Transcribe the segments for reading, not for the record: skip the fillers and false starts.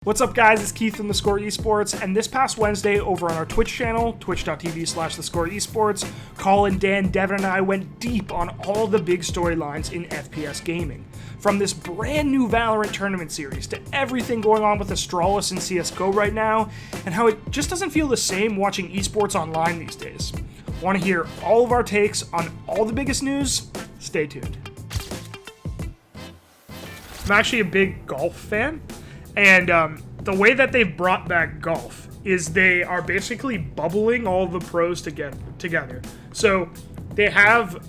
What's up, guys? It's Keith from theScore Esports, and this past Wednesday over on our Twitch channel, twitch.tv/theScore Esports, Colin, Dan, Devin, and I went deep on all the big storylines in FPS gaming. From this brand new Valorant tournament series to everything going on with Astralis and CSGO right now, and how it just doesn't feel the same watching esports online these days. Want to hear all of our takes on all the biggest news? Stay tuned. I'm actually a big golf fan. And the way that they've brought back golf is they are basically bubbling all the pros together. So they have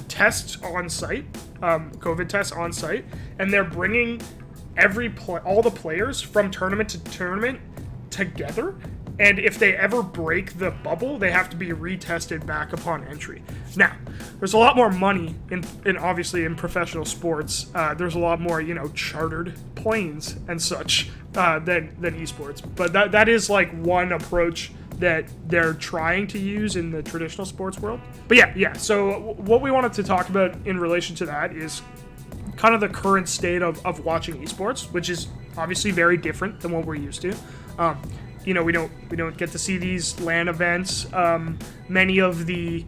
tests on site, COVID tests on site, and they're bringing all the players from tournament to tournament together. And if they ever break the bubble, they have to be retested back upon entry. Now, there's a lot more money in obviously in professional sports. There's a lot more, chartered planes and such than esports. But that is like one approach that they're trying to use in the traditional sports world. But yeah. So what we wanted to talk about in relation to that is kind of the current state of watching esports, which is obviously very different than what we're used to. We don't get to see these LAN events. Many of the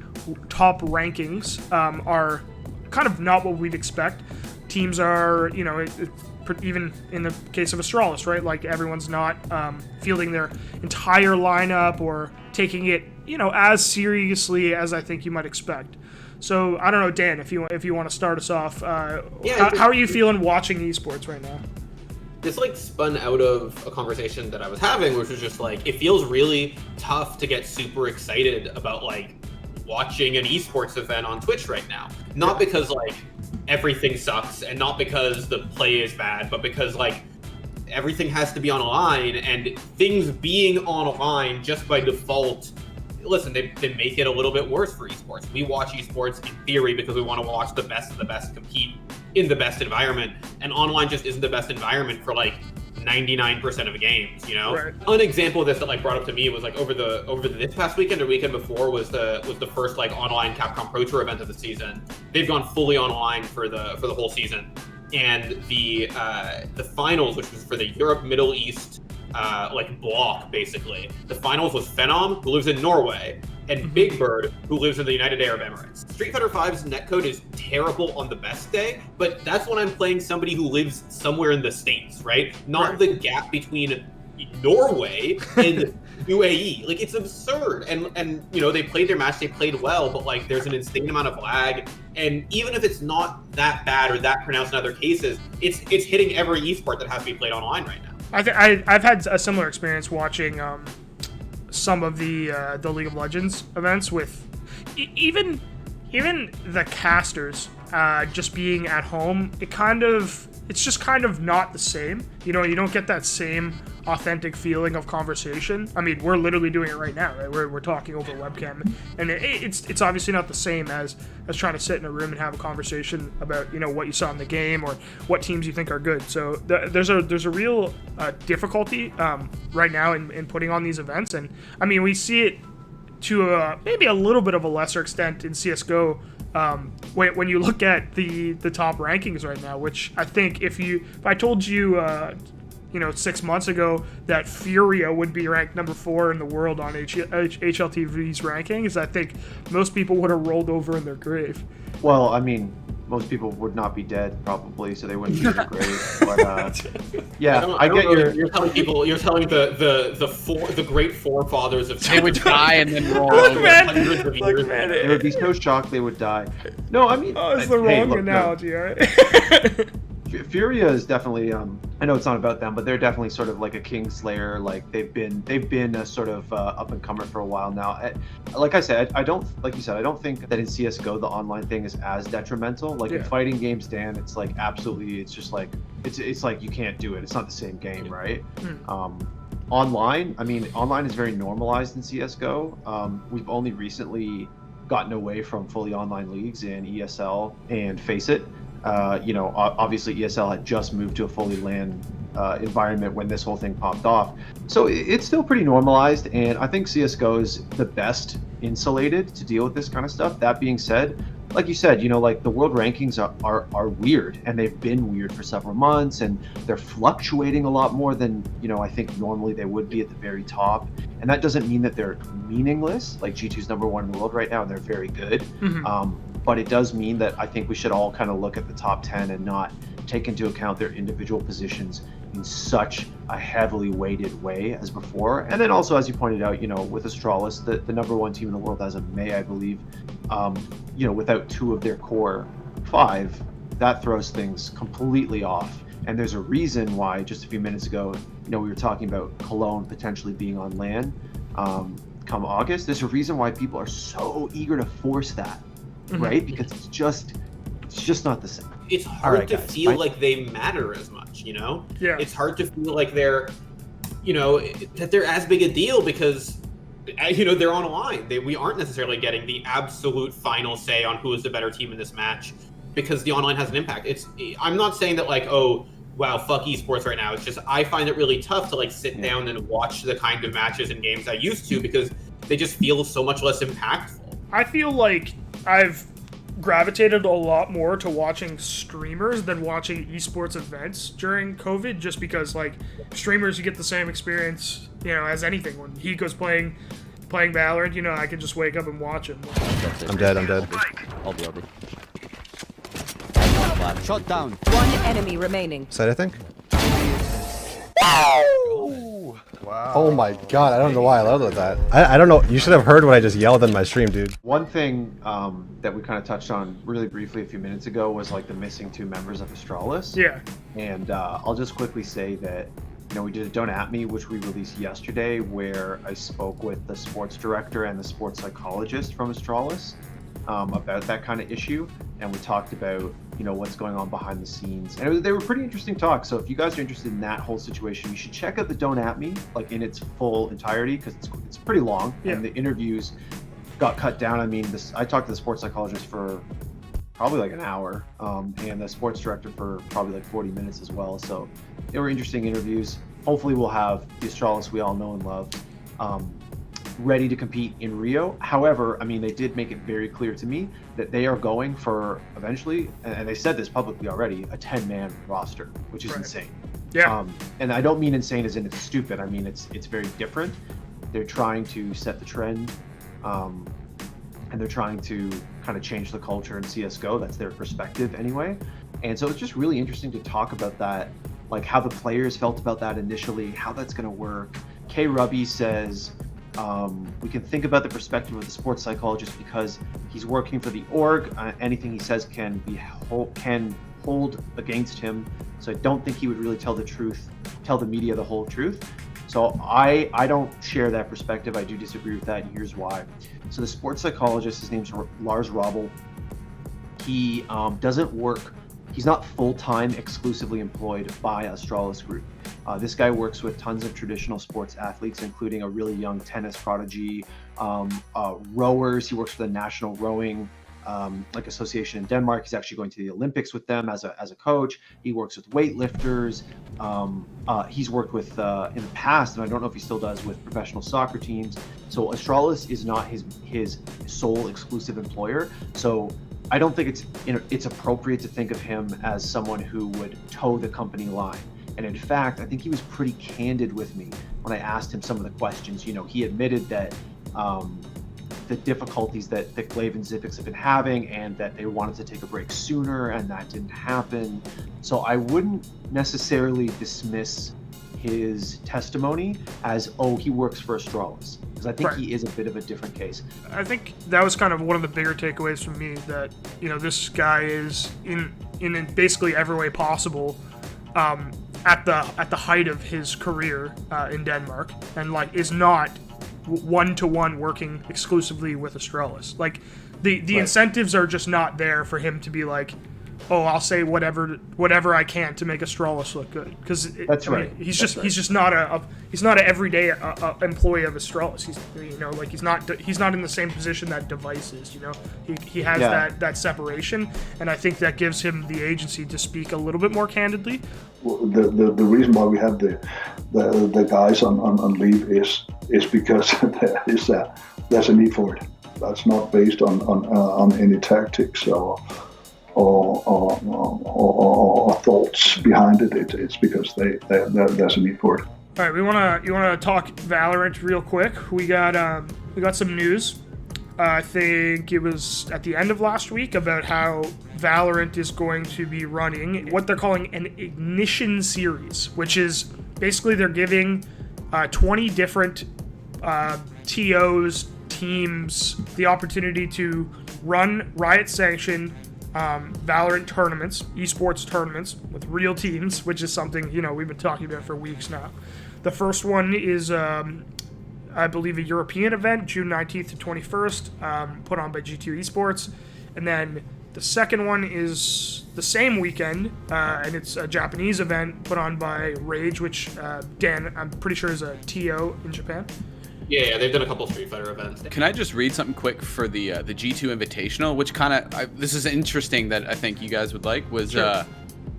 top rankings are kind of not what we'd expect. Teams are, even in the case of Astralis, right? Like everyone's not fielding their entire lineup or taking it, as seriously as I think you might expect. So I don't know, Dan, if you want to start us off, how are you feeling watching esports right now? This spun out of a conversation that I was having, which was just it feels really tough to get super excited about watching an esports event on Twitch right now. Not because everything sucks and not because the play is bad, but because everything has to be online, and things being online just by default, listen, they make it a little bit worse for esports. We watch esports in theory because we want to watch the best of the best compete in the best environment, and online just isn't the best environment for 99% of games, Right. An example of this that brought up to me was over this past weekend or weekend before was the first online Capcom Pro Tour event of the season. They've gone fully online for the whole season, and the finals, which was for the Europe Middle East block, basically. The finals was Phenom, who lives in Norway, and Big Bird, who lives in the United Arab Emirates. Street Fighter V's netcode is terrible on the best day, but that's when I'm playing somebody who lives somewhere in the States, right? Not the gap between Norway and UAE. It's absurd. And they played their match, they played well, but there's an insane amount of lag. And even if it's not that bad or that pronounced in other cases, it's hitting every esport that has to be played online right now. I've had a similar experience watching some of the League of Legends events with even the casters just being at home. It's just kind of not the same. You don't get that same authentic feeling of conversation. I mean, we're literally doing it right now, right? We're talking over webcam, and it's obviously not the same as trying to sit in a room and have a conversation about what you saw in the game or what teams you think are good. So there's a real difficulty right now in putting on these events, and I mean we see it to maybe a little bit of a lesser extent in CSGO. When you look at the top rankings right now, which I think if I told you 6 months ago that Furia would be ranked number 4 in the world on HLTV's rankings, I think most people would have rolled over in their grave. Well, I mean, most people would not be dead probably, so they wouldn't be in their grave. But I get you're telling people, you're telling the great forefathers of they would die and then roll hundreds of years. They would be so shocked they would die. No, I mean, it's the wrong analogy, right? Furia is definitely I know it's not about them, but they're definitely sort of like a Kingslayer. They've been a sort of up and comer for a while now. Like I said, I don't think that in CS:GO the online thing is as detrimental. In fighting games, Dan, it's absolutely, it's just it's like you can't do it. It's not the same game, right? Online, I mean, online is very normalized in CS:GO. We've only recently gotten away from fully online leagues in ESL and FACEIT. Obviously ESL had just moved to a fully LAN environment when this whole thing popped off. So it's still pretty normalized, and I think CSGO is the best insulated to deal with this kind of stuff. That being said, like you said, like the world rankings are weird, and they've been weird for several months, and they're fluctuating a lot more than I think normally they would be at the very top. And that doesn't mean that they're meaningless. Like G2's #1 in the world right now, and they're very good. But it does mean that I think we should all kind of look at the top 10 and not take into account their individual positions in such a heavily weighted way as before. And then also, as you pointed out, with Astralis, the #1 team in the world as of May, I believe, without 2 of their core 5, that throws things completely off. And there's a reason why just a few minutes ago, we were talking about Colin potentially being on LAN come August. There's a reason why people are so eager to force that, right? Because it's just not the same. It's hard to feel like they matter as much, Yeah. It's hard to feel like they're, that they're as big a deal because, they're on a line. We aren't necessarily getting the absolute final say on who is the better team in this match because the online has an impact. I'm not saying that like, oh, wow, fuck esports right now. It's just I find it really tough to like sit down and watch the kind of matches and games I used to because they just feel so much less impactful. I feel like I've gravitated a lot more to watching streamers than watching esports events during COVID, just because like streamers, you get the same experience, as anything. When he goes playing Valorant, I can just wake up and watch him. I'm dead. I'll be. Shot down. One enemy remaining. Side, I think. Wow. Oh my god, I don't know why I yelled at that. I don't know. You should have heard what I just yelled in my stream, dude. One thing that we kind of touched on really briefly a few minutes ago was like the missing 2 members of Astralis. Yeah. And I'll just quickly say that we did a Don't At Me, which we released yesterday, where I spoke with the sports director and the sports psychologist from Astralis about that kind of issue, and we talked about what's going on behind the scenes, and they were pretty interesting talks. So if you guys are interested in that whole situation, you should check out the Don't At Me like in its full entirety because it's pretty long. And the interviews got cut down. I mean, I talked to the sports psychologist for probably like an hour, and the sports director for probably like 40 minutes as well. So they were interesting interviews. Hopefully we'll have the Astralis we all know and love ready to compete in Rio. However, I mean, they did make it very clear to me that they are going for eventually, and they said this publicly already, a 10-man roster, which is insane. Yeah. And I don't mean insane as in it's stupid. I mean, it's very different. They're trying to set the trend, and they're trying to kind of change the culture in CSGO. That's their perspective anyway. And so it's just really interesting to talk about that, like how the players felt about that initially, how that's going to work. K. Rubby says, we can think about the perspective of the sports psychologist because he's working for the org. Anything he says can hold against him. So I don't think he would really tell the media the whole truth. So I don't share that perspective. I do disagree with that, and here's why. So the sports psychologist, his name's Lars Robel. He doesn't work. He's not full-time exclusively employed by Astralis Group. This guy works with tons of traditional sports athletes, including a really young tennis prodigy, rowers. He works for the National Rowing Association in Denmark. He's actually going to the Olympics with them as a coach. He works with weightlifters. He's worked with in the past, and I don't know if he still does, with professional soccer teams. So Astralis is not his sole exclusive employer. So I don't think it's appropriate to think of him as someone who would toe the company line. And in fact, I think he was pretty candid with me when I asked him some of the questions. He admitted that the difficulties that Glaive and Zipix have been having, and that they wanted to take a break sooner, and that didn't happen. So I wouldn't necessarily dismiss his testimony as, oh, he works for Astralis, because I think he is a bit of a different case. I think that was kind of one of the bigger takeaways from me, that this guy is in basically every way possible at the height of his career in Denmark, and is not one-to-one working exclusively with Astralis. The incentives are just not there for him to be like, oh, I'll say whatever I can to make Astralis look good, because that's right. He's just not an everyday employee of Astralis. He's not in the same position that Device is. He has that separation, and I think that gives him the agency to speak a little bit more candidly. The reason why we have the guys on leave is because there's a need for it. that's not based on any tactics or thoughts behind it. It's because there's a need for it. All right, you wanna talk Valorant real quick? We got some news. I think it was at the end of last week about how Valorant is going to be running what they're calling an Ignition series, which is basically they're giving 20 different TOs, teams, the opportunity to run Riot sanctioned Valorant tournaments, esports tournaments with real teams, which is something, we've been talking about for weeks now. The first one is, I believe, a European event, June 19th to 21st, put on by G2 Esports. And then the second one is the same weekend, and it's a Japanese event put on by Rage, which Dan, I'm pretty sure, is a TO in Japan. Yeah, they've done a couple Street Fighter events. Can I just read something quick for the G2 Invitational, which kind of, this is interesting that I think you guys would like, was Sure.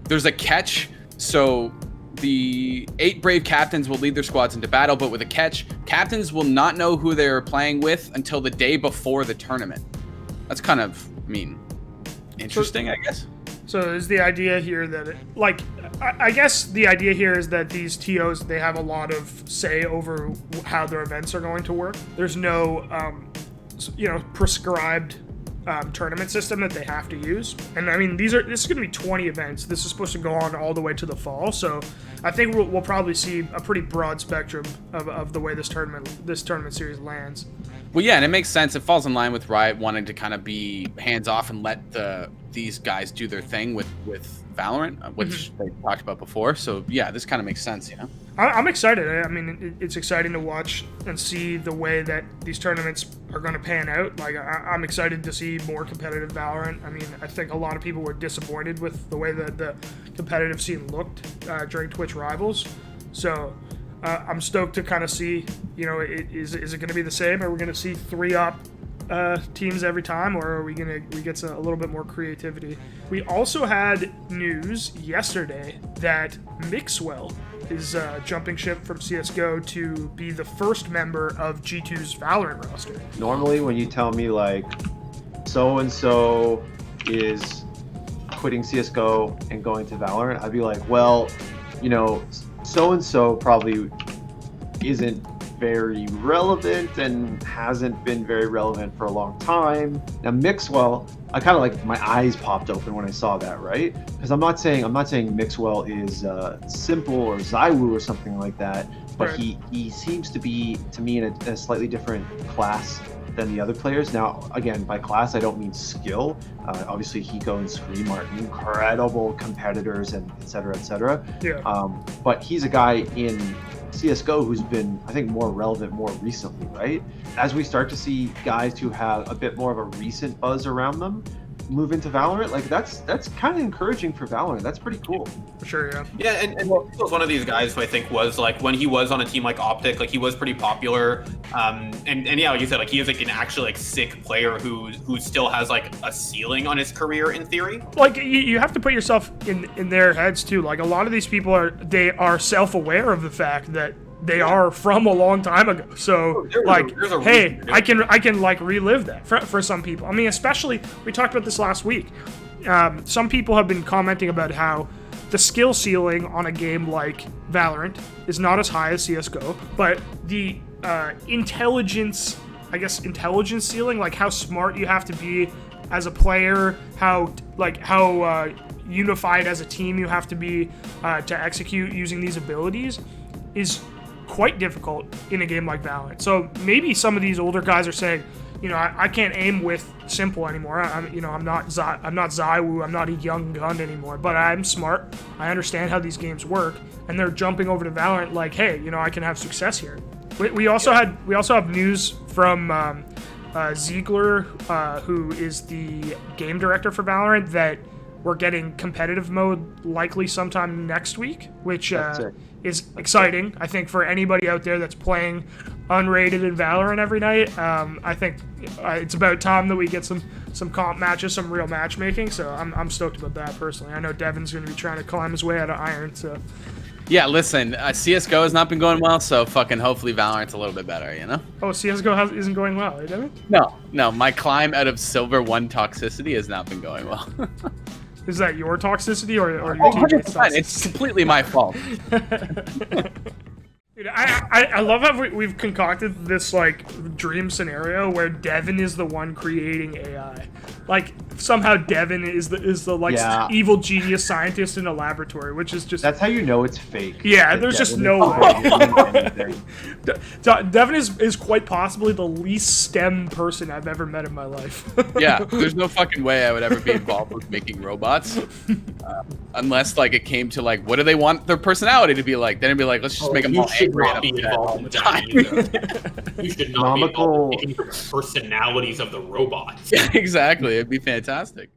There's a catch. So the 8 brave captains will lead their squads into battle, but with a catch, captains will not know who they're playing with until the day before the tournament. That's kind of, interesting, I guess. So is the idea here that, I guess the idea here is that these TOs, they have a lot of say over how their events are going to work. There's no, prescribed tournament system that they have to use. And I mean, this is going to be 20 events. This is supposed to go on all the way to the fall. So I think we'll probably see a pretty broad spectrum of the way this tournament series lands. Well, yeah, and it makes sense. It falls in line with Riot wanting to kind of be hands off and let these guys do their thing with Valorant, which they talked about before. So yeah, this kind of makes sense, I'm excited. I mean, it's exciting to watch and see the way that these tournaments are going to pan out. Like, I'm excited to see more competitive Valorant. I mean, I think a lot of people were disappointed with the way that the competitive scene looked during Twitch Rivals. So I'm stoked to kind of see, is it going to be the same? Are we going to see 3-up teams every time, or are we get a little bit more creativity? We also had news yesterday that Mixwell is jumping ship from CSGO to be the first member of G2's Valorant roster. Normally when you tell me like so-and-so is quitting CSGO and going to Valorant, I'd be like, well, so-and-so probably isn't very relevant and hasn't been very relevant for a long time. Now Mixwell, I kind of my eyes popped open when I saw that, right? Because I'm not saying Mixwell is Simple or Zywoo or something like that, but Right. he seems to be, to me, in a slightly different class than the other players. Now, again, by class, I don't mean skill. Obviously, Hiko and Scream are incredible competitors, and et cetera. Yeah. But he's a guy in CSGO who's been, I think, more relevant more recently, right? As we start to see guys who have a bit more of a recent buzz around them move into Valorant, that's kind of encouraging for Valorant. That's pretty cool. For sure, yeah. Yeah, and he was one of these guys who I think was when he was on a team like Optic, he was pretty popular. And yeah, like you said, he is an actually sick player who still has a ceiling on his career in theory. You have to put yourself in their heads too. A lot of these people are self-aware of the fact that they are from a long time ago. So there's a hey, reason. I can relive that for some people. I mean, especially, we talked about this last week. Some people have been commenting about how the skill ceiling on a game like Valorant is not as high as CSGO, but the intelligence ceiling, how smart you have to be as a player, how unified as a team you have to be to execute using these abilities, is quite difficult in a game like Valorant. So maybe some of these older guys are saying, I can't aim with Simple anymore. I'm not Zywoo. I'm not a young gun anymore. But I'm smart. I understand how these games work, and they're jumping over to Valorant. Hey, I can have success here. We also have news from Ziegler, who is the game director for Valorant, that we're getting competitive mode likely sometime next week, which is exciting. I think for anybody out there that's playing unrated in Valorant every night, I think it's about time that we get some comp matches, some real matchmaking. So I'm stoked about that personally. I know Devin's going to be trying to climb his way out of Iron. So Yeah, listen, CSGO has not been going well, so fucking hopefully Valorant's a little bit better, you know? Oh, CSGO isn't going well, eh, Devin? No, my climb out of Silver 1 toxicity has not been going well. Is that your toxicity or your teammates' 100%, toxicity? it's completely my fault. Dude, I love how we've concocted this like dream scenario where Devin is the one creating AI. Like somehow Devin is the like Yeah. evil genius scientist in a laboratory, which is just That's how you know it's fake. Yeah, That there's just Devin no is way. doing anything. Devin is quite possibly the least STEM person I've ever met in my life. Yeah, there's no fucking way I would ever be involved with making robots. Unless like it came to like, what do they want their personality to be like? Then it'd be like, let's just make them You all should angry not and be upset involved all in the that time. either. You should not be Comical- involved in the personalities of the robots. Yeah, exactly. It'd be fantastic.